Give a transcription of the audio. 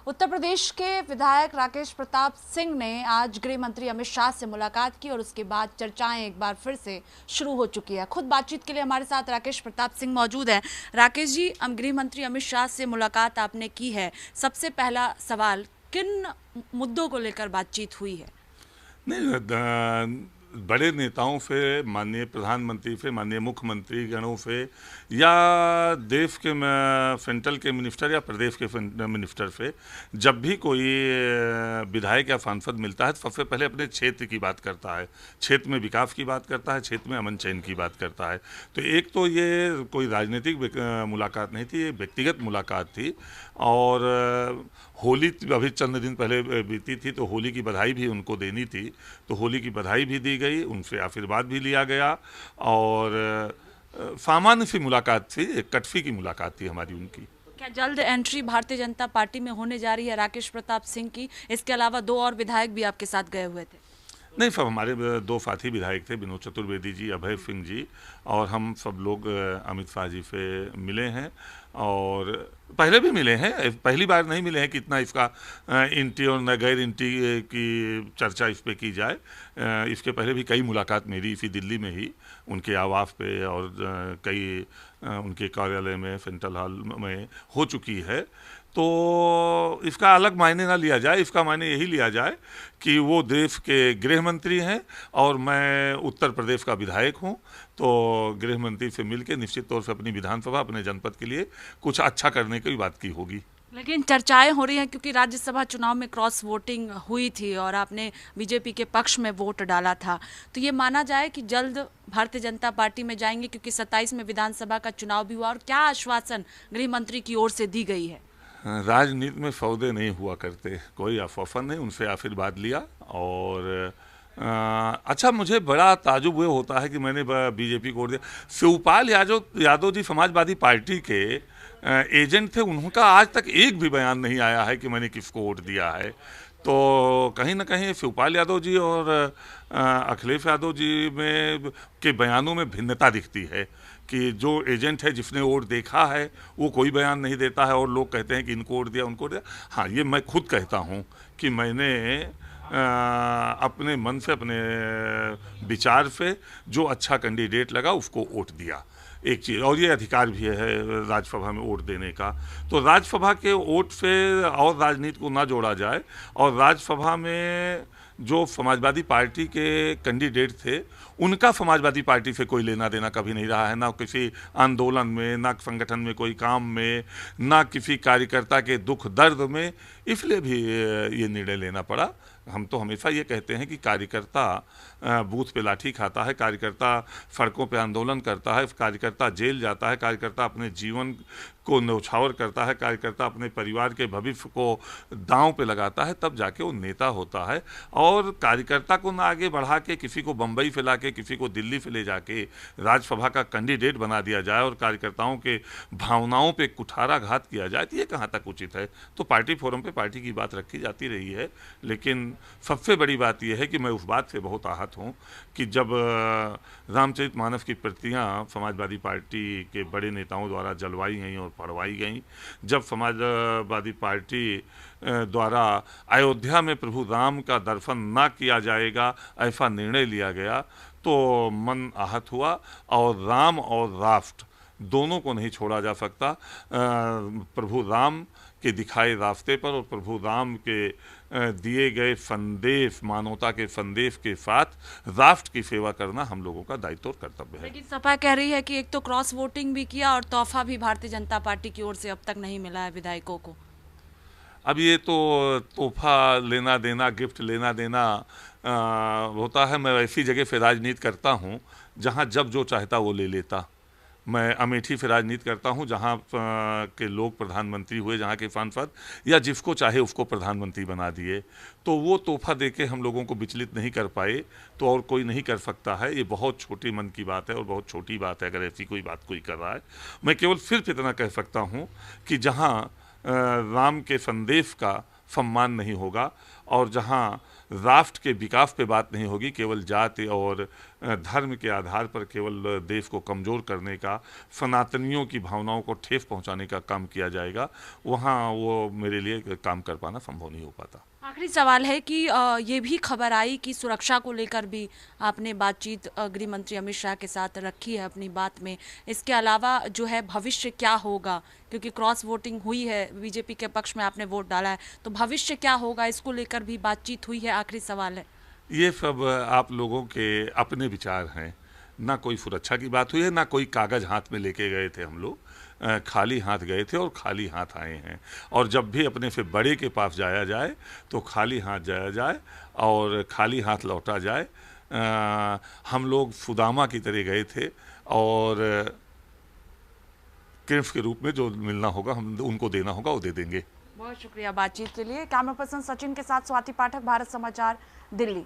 उत्तर प्रदेश के विधायक राकेश प्रताप सिंह ने आज गृह मंत्री अमित शाह से मुलाकात की और उसके बाद चर्चाएं एक बार फिर से शुरू हो चुकी है। खुद बातचीत के लिए हमारे साथ राकेश प्रताप सिंह मौजूद हैं। राकेश जी, गृह मंत्री अमित शाह से मुलाकात आपने की है, सबसे पहला सवाल, किन मुद्दों को लेकर बातचीत हुई है? नहीं, बड़े नेताओं से, माननीय प्रधानमंत्री से, माननीय मुख्यमंत्री गणों से, या देश के सेंट्रल के मिनिस्टर या प्रदेश के मिनिस्टर से जब भी कोई विधायक या सांसद मिलता है तो सबसे पहले अपने क्षेत्र की बात करता है, क्षेत्र में विकास की बात करता है, क्षेत्र में अमन चैन की बात करता है। तो एक तो ये कोई राजनीतिक मुलाकात नहीं थी, ये व्यक्तिगत मुलाकात थी। और होली अभी चंद दिन पहले बीती थी, तो होली की बधाई भी उनको देनी थी, तो होली की बधाई भी दी गई, उनसे आशीर्वाद भी लिया गया। और सामान्य सी मुलाकात थी, एक कटफी की मुलाकात थी हमारी उनकी। क्या जल्द एंट्री भारतीय जनता पार्टी में होने जा रही है राकेश प्रताप सिंह की? इसके अलावा दो और विधायक भी आपके साथ गए हुए थे। नहीं, सब हमारे दो साथी विधायक थे, विनोद चतुर्वेदी जी, अभय सिंह जी, और हम सब लोग अमित शाह जी से मिले हैं। और पहले भी मिले हैं, पहली बार नहीं मिले हैं कि इतना इसका इंटी और न गैर इंटी की चर्चा इस पे की जाए। इसके पहले भी कई मुलाकात मेरी इसी दिल्ली में ही उनके आवास पे और कई उनके कार्यालय में, सेंट्रल हॉल में हो चुकी है। तो इसका अलग मायने ना लिया जाए, इसका मायने यही लिया जाए कि वो देश के गृह मंत्री हैं और मैं उत्तर प्रदेश का विधायक हूं, तो गृह मंत्री से मिलकर निश्चित तौर से अपनी विधानसभा, अपने जनपद के लिए कुछ अच्छा करने की बात की होगी। लेकिन चर्चाएं हो रही हैं क्योंकि राज्यसभा चुनाव में क्रॉस वोटिंग हुई थी और आपने बीजेपी के पक्ष में वोट डाला था, तो ये माना जाए कि जल्द भारतीय जनता पार्टी में जाएंगे, क्योंकि 27 में विधानसभा का चुनाव भी हुआ। और क्या आश्वासन गृह मंत्री की ओर से दी गई है? राजनीति में सौदे नहीं हुआ करते, कोई आश्वासन नहीं, उनसे आशीर्वाद लिया। और अच्छा, मुझे बड़ा ताजुब ये होता है कि मैंने बीजेपी को वोट दिया। शिवपाल यादव जी समाजवादी पार्टी के एजेंट थे, उनका आज तक एक भी बयान नहीं आया है कि मैंने किसको वोट दिया है। तो कहीं ना कहीं शिवपाल यादव जी और अखिलेश यादव जी में के बयानों में भिन्नता दिखती है कि जो एजेंट है, जिसने वोट देखा है, वो कोई बयान नहीं देता है और लोग कहते हैं कि इनको वोट दिया, उनको वोट दिया। हाँ, ये मैं खुद कहता हूँ कि मैंने अपने मन से, अपने विचार से जो अच्छा कैंडिडेट लगा उसको वोट दिया, एक चीज़। और ये अधिकार भी है राज्यसभा में वोट देने का। तो राज्यसभा के वोट से और राजनीति को ना जोड़ा जाए। और राज्यसभा में जो समाजवादी पार्टी के कैंडिडेट थे, उनका समाजवादी पार्टी से कोई लेना देना कभी नहीं रहा है, ना किसी आंदोलन में, ना संगठन में कोई काम में, ना किसी कार्यकर्ता के दुख दर्द में, इसलिए भी ये निर्णय लेना पड़ा। हम तो हमेशा ये कहते हैं कि कार्यकर्ता बूथ पे लाठी खाता है, कार्यकर्ता सड़कों पे आंदोलन करता है, कार्यकर्ता जेल जाता है, कार्यकर्ता अपने जीवन को न्यौछावर करता है, कार्यकर्ता अपने परिवार के भविष्य को दांव पे लगाता है, तब जाके वो नेता होता है। और कार्यकर्ता को ना आगे बढ़ा के किसी को बम्बई फैला के, किसी को दिल्ली से ले जाके राज्यसभा का कैंडिडेट बना दिया जाए और कार्यकर्ताओं के भावनाओं पे कुठाराघात किया जाए, तो ये कहाँ तक उचित है? तो पार्टी फोरम पे पार्टी की बात रखी जाती रही है। लेकिन सबसे बड़ी बात यह है कि मैं उस बात से बहुत आहत हूँ कि जब रामचरितमानस की प्रतियां समाजवादी पार्टी के बड़े नेताओं द्वारा जलवाई गई और पढ़वाई गई, जब समाजवादी पार्टी द्वारा अयोध्या में प्रभु राम का दर्शन ना किया जाएगा ऐसा निर्णय लिया गया, तो मन आहत हुआ। और राम और राष्ट्र दोनों को नहीं छोड़ा जा सकता। प्रभु राम के दिखाए रास्ते पर और प्रभु राम के दिए गए संदेश, मानवता के संदेश के साथ राष्ट्र की सेवा करना हम लोगों का दायित्व और कर्तव्य है। लेकिन सपा कह रही है कि एक तो क्रॉस वोटिंग भी किया और तोहफा भी भारतीय जनता पार्टी की ओर से अब तक नहीं मिला है विधायकों को। अब ये तो तोहफा लेना देना, गिफ्ट लेना देना होता है। मैं ऐसी जगह से राजनीति करता हूँ जहाँ जब जो चाहता वो ले लेता। मैं अमेठी से राजनीति करता हूँ जहाँ के लोग प्रधानमंत्री हुए, जहाँ के सांसद, या जिसको चाहे उसको प्रधानमंत्री बना दिए। तो वो तोहफा देके हम लोगों को विचलित नहीं कर पाए, तो और कोई नहीं कर सकता है। ये बहुत छोटी मन की बात है और बहुत छोटी बात है अगर ऐसी कोई बात कोई कर रहा है। मैं केवल सिर्फ इतना कह सकता हूँ कि जहाँ राम के संदेश का सम्मान नहीं होगा और जहां राष्ट्र के विकास पे बात नहीं होगी, केवल जाति और धर्म के आधार पर केवल देश को कमज़ोर करने का, सनातनियों की भावनाओं को ठेस पहुंचाने का काम किया जाएगा, वहां वो मेरे लिए काम कर पाना संभव नहीं हो पाता। आखिरी सवाल है कि ये भी खबर आई कि सुरक्षा को लेकर भी आपने बातचीत गृह मंत्री अमित शाह के साथ रखी है अपनी बात में। इसके अलावा जो है भविष्य क्या होगा, क्योंकि क्रॉस वोटिंग हुई है, बीजेपी के पक्ष में आपने वोट डाला है, तो भविष्य क्या होगा इसको लेकर भी बातचीत हुई है? आखिरी सवाल है। ये सब आप लोगों के अपने विचार हैं, ना कोई सुरक्षा की बात हुई है, ना कोई कागज हाथ में लेके गए थे हम लोग। खाली हाथ गए थे और खाली हाथ आए हैं, और जब भी अपने से बड़े के पास जाया जाए तो खाली हाथ जाया जाए और खाली हाथ लौटा जाए। हम लोग सुदामा की तरह गए थे और कृष्ण के रूप में जो मिलना होगा हम उनको देना होगा वो दे देंगे। बहुत शुक्रिया बातचीत के लिए। कैमरा पर्सन सचिन के साथ स्वाति पाठक, भारत समाचार, दिल्ली।